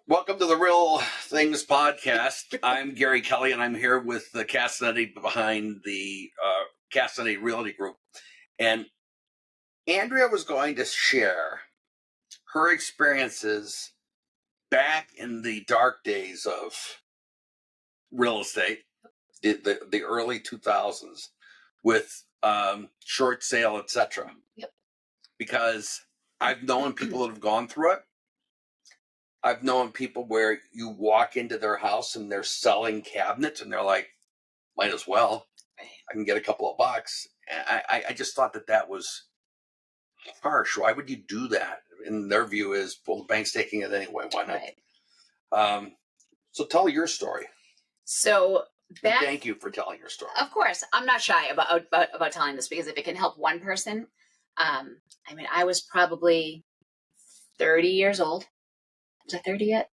Welcome to the Real Things podcast. I'm Gary Kelley, and I'm here with the Castinetti behind the Castinetti Realty Group. And Andrea was going to share her experiences back in the dark days of real estate, the early 2000s, with short sale, etc. Yep. Because I've known people that have gone through it. I've known people where you walk into their house and they're selling cabinets and they're like, might as well. I can get a couple of bucks. And I just thought that was harsh. Why would you do that? And their view is, well, the bank's taking it anyway. Why not? Right. So tell your story. So thank you for telling your story. Of course, I'm not shy about telling this, because if it can help one person, I was probably 30 years old. Was I 30 yet?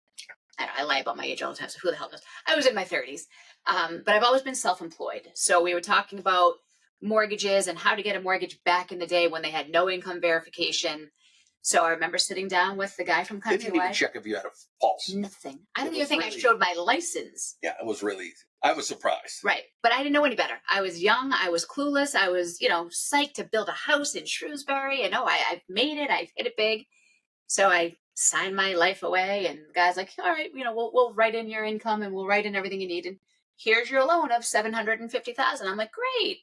I lie about my age all the time, so who the hell knows? I was in my 30s. But I've always been self-employed. So we were talking about mortgages and how to get a mortgage back in the day when they had no income verification. So I remember sitting down with the guy from Countrywide. They didn't even check if you had a pulse. Nothing. I don't even think I showed my license. Yeah, it was really, I was surprised. Right. But I didn't know any better. I was young. I was clueless. I was, psyched to build a house in Shrewsbury. I've made it. I've hit it big. So I signed my life away, and the guy's like, all right, we'll write in your income and we'll write in everything you need. And here's your loan of $750,000. I'm like, great.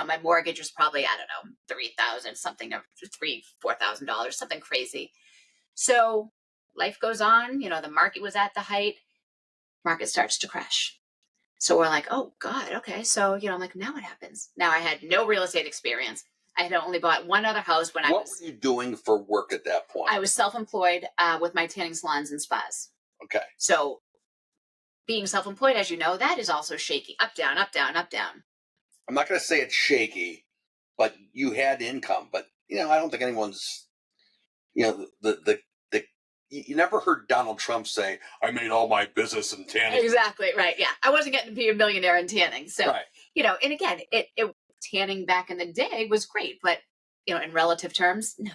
My mortgage was probably, I don't know, $3,000, something, $4,000, something crazy. So life goes on. The market was at the height. Market starts to crash. So we're like, oh God, okay. So, I'm like, now what happens? Now I had no real estate experience. I had only bought one other house when What were you doing for work at that point? I was self-employed with my tanning salons and spas. Okay. So being self-employed, as you know, that is also shaky. Up, down, up, down, up, down. I'm not going to say it's shaky, but you had income. But, I don't think anyone's, you never heard Donald Trump say, I made all my business in tanning. Exactly, right, yeah. I wasn't getting to be a millionaire in tanning. So, right. And again, it tanning back in the day was great, but, in relative terms, no.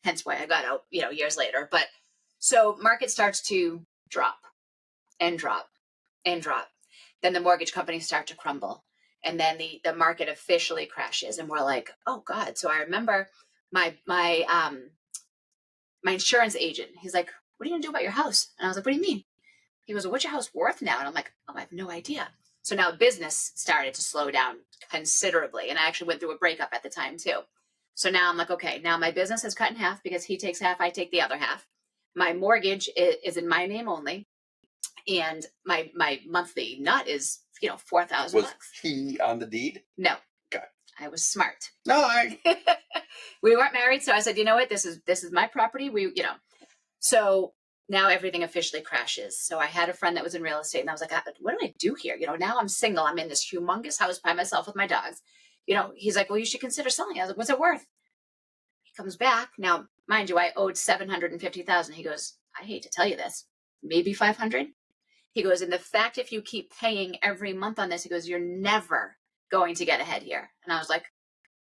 Hence why I got out, years later. But so market starts to drop and drop and drop. Then the mortgage companies start to crumble. And then the market officially crashes. And we're like, oh God. So I remember my insurance agent, he's like, what are you going to do about your house? And I was like, what do you mean? He goes, well, what's your house worth now? And I'm like, oh, I have no idea. So now business started to slow down considerably. And I actually went through a breakup at the time too. So now I'm like, okay, now my business is cut in half because he takes half, I take the other half. My mortgage is in my name only. And my monthly nut is, $4,000. Was he on the deed? No. Okay. I was smart. No, we weren't married. So I said, you know what? This is my property. So now everything officially crashes. So I had a friend that was in real estate, and I was like, what do I do here? Now I'm single. I'm in this humongous house by myself with my dogs. He's like, well, you should consider selling. I was like, what's it worth? He comes back. Now, mind you, I owed $750,000. He goes, I hate to tell you this, maybe 500. He goes, and the fact if you keep paying every month on this, he goes, you're never going to get ahead here. And I was like,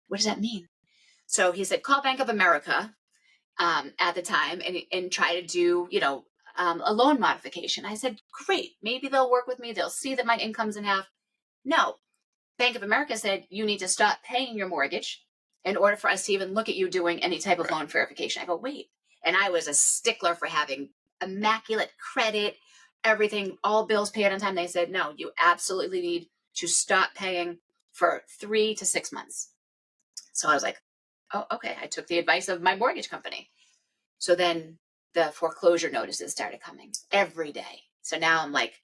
what does that mean? So he said, call Bank of America at the time and try to do, a loan modification. I said, great. Maybe they'll work with me. They'll see that my income's in half. No. Bank of America said, you need to stop paying your mortgage in order for us to even look at you doing any type of loan verification. I go, wait. And I was a stickler for having immaculate credit, everything, all bills paid on time. They said, no, you absolutely need to stop paying for 3 to 6 months. So I was like, oh, okay. I took the advice of my mortgage company. So then the foreclosure notices started coming every day. So now I'm like,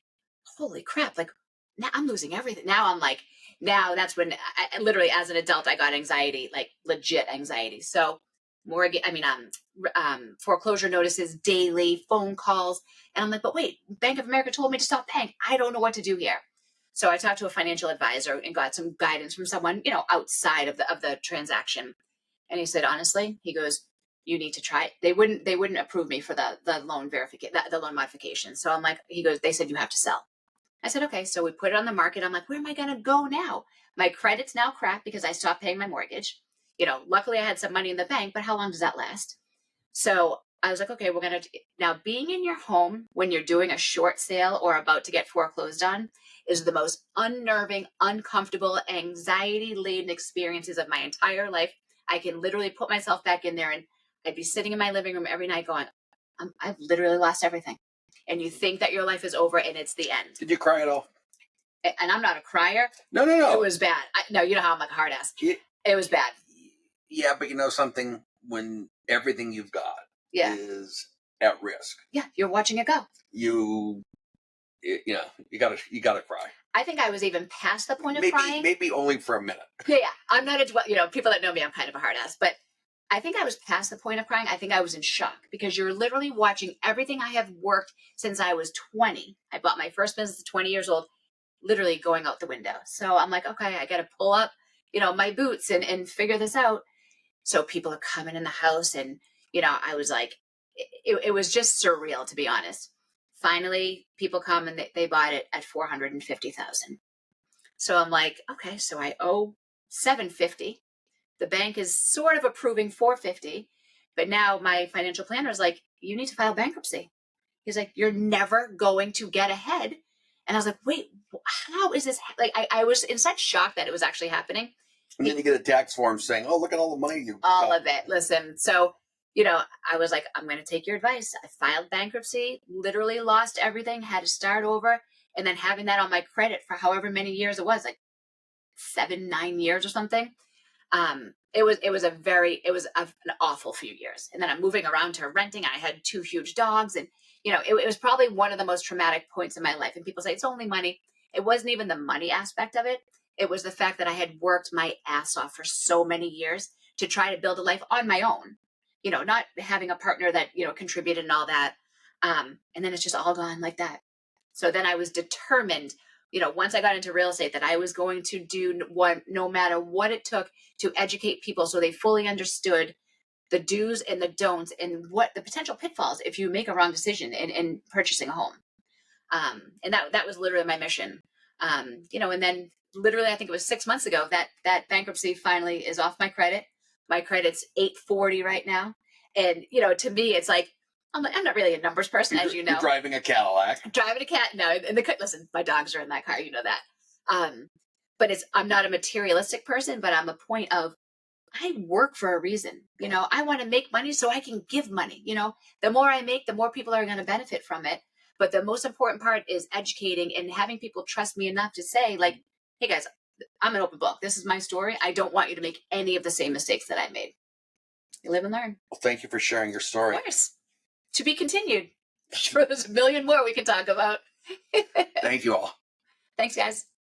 holy crap. Like, now I'm losing everything. Now I'm like, now that's when I literally, as an adult, I got anxiety, like legit anxiety. So foreclosure notices daily, phone calls. And I'm like, but wait, Bank of America told me to stop paying. I don't know what to do here. So I talked to a financial advisor and got some guidance from someone, outside of the transaction. And he said, honestly, he goes, you need to try it. They wouldn't approve me for the loan verification, the loan modification. So I'm like, he goes, they said you have to sell. I said, okay. So we put it on the market. I'm like, where am I going to go now? My credit's now crap because I stopped paying my mortgage. Luckily I had some money in the bank, but how long does that last? So I was like, okay, now being in your home when you're doing a short sale or about to get foreclosed on is the most unnerving, uncomfortable, anxiety laden experiences of my entire life. I can literally put myself back in there and I'd be sitting in my living room every night going, I've literally lost everything. And you think that your life is over and it's the end. Did you cry at all? And I'm not a crier. No. It was bad. No, you know how I'm like a hard ass. It was bad. Yeah, but you know something? When everything you've got is at risk. Yeah, you're watching it go. You gotta cry. I think I was even past the point of crying. Maybe only for a minute. Yeah. I'm not people that know me, I'm kind of a hard ass, but I think I was past the point of crying. I think I was in shock because you're literally watching everything I have worked since I was 20. I bought my first business at 20 years old, literally going out the window. So I'm like, okay, I got to pull up, my boots and figure this out. So people are coming in the house and, I was like, it was just surreal, to be honest. Finally, people come and they bought it at $450,000. So I'm like, okay, so I owe $750,000. The bank is sort of approving $450,000, but now my financial planner is like, you need to file bankruptcy. He's like, you're never going to get ahead. And I was like, wait, how is this? Like, I was in such shock that it was actually happening. And then you get a tax form saying, oh, look at all the money you all got. Of it. Listen, so, I was like, I'm going to take your advice. I filed bankruptcy, literally lost everything, had to start over. And then having that on my credit for however many years it was, like 7-9 years or something. It was an awful few years. And then I'm moving around to renting. I had 2 huge dogs and, it was probably one of the most traumatic points in my life. And people say it's only money. It wasn't even the money aspect of it. It was the fact that I had worked my ass off for so many years to try to build a life on my own, not having a partner that, contributed and all that. And then it's just all gone like that. So then I was determined, once I got into real estate, that I was going to do no matter what it took to educate people so they fully understood the do's and the don'ts and what the potential pitfalls if you make a wrong decision in purchasing a home. And that was literally my mission. And then literally, I think it was 6 months ago that bankruptcy finally is off my credit. My credit's 840 right now. And, to me, it's like, I'm not really a numbers person, as you know. You're driving a Cadillac. Driving a cat. No, and listen, my dogs are in that car. You know that. But I'm not a materialistic person, but I'm a point of, I work for a reason. I want to make money so I can give money. The more I make, the more people are going to benefit from it. But the most important part is educating and having people trust me enough to say, like, hey guys, I'm an open book. This is my story. I don't want you to make any of the same mistakes that I made. You live and learn. Well, thank you for sharing your story. Of course. To be continued. I'm sure there's a million more we can talk about. Thank you all. Thanks, guys.